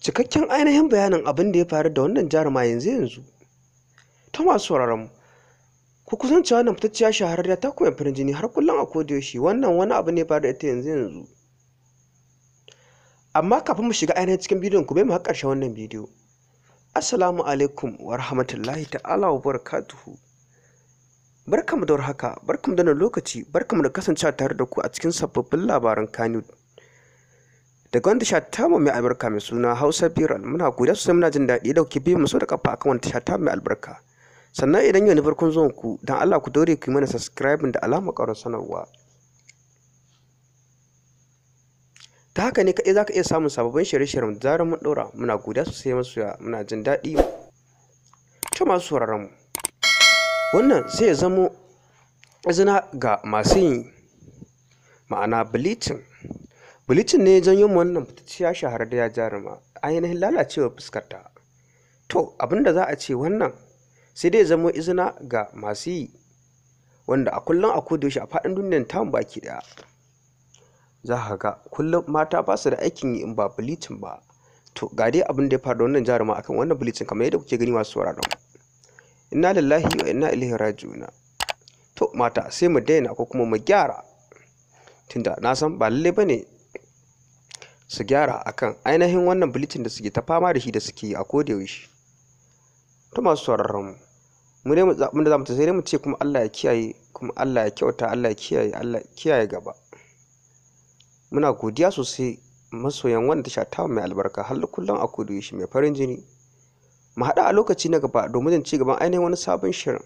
cikakken ainihin bayanin abin da ya faru da wannan jaruma yanzu ta masu sauraron mu ku kusanci wannan fitacciya shahararriya ta kuma farin jini har kullum a kodayaushe wannan wani abu ne faru da ita yanzu amma kafin mu shiga ainihin cikin bidiyon ku bai mu har ƙarshen wannan bidiyo. Assalamu alaikum wa rahmatullahi ta'ala wa barakatuhu. Barkamu da warhaka, barkamu da wannan lokaci, barkamu da kasancewa tare da ku a cikin sababbin labaran Kannywood. Daga wanda sha tamu mai albarka mai suna Hausa Viral, muna godiya sosai, muna jin daɗi da kuke bi mu so da kafa akan wanda sha tamu mai albarka. Sannan idan yau ne farkon zuwan ku, dan Allah ku daure ku yi mana subscribe da alamar ƙarar sanarwa. Ta haka ne kaɗai za ka iya samun sababbin shirye-shiryen da zarar mun ɗora. Muna godiya sosai masoya, muna jin daɗi. Ta masu sauraron mu, wannan sai ya zamo izina ga masu yin ma'ana bleaching ne janyo mu wannan fitacciya shahararriya jaruma ainihin lalacewar fuskarta. To abinda za a ce wannan sai dai zamo izina ga masu yi, wanda a kullum a kodayaushe a faɗin duniyar tamu baki ɗaya za ka ga kullum mata ba su da aikin yi in ba bleaching ba. To ga dai abin da ya faru da wannan jaruma akan wannan bleaching kamar yadda kuke gani masu sauraron mu. Inna lillahi wa inna ilaihi raji'un. To mata sai mu daina ko kuma mu gyara, tunda na san ba lalle bane su gyara akan ainihin wannan bleaching da suke ta fama da shi da suke yi a kodayaushe. To masu sauraron mu dai abin da za mu sai dai mu ce kuma Allah ya kiyaye, kuma Allah ya kyauta, Allah ya kiyaye, Allah ya kiyaye gaba. Muna godiya sosai masoyan wanda tasha ta mai albarka har kullum a kodayaushe mai farin jini. Mu haɗu a lokaci na gaba domin ci gaban ainihin wani sabon shirin.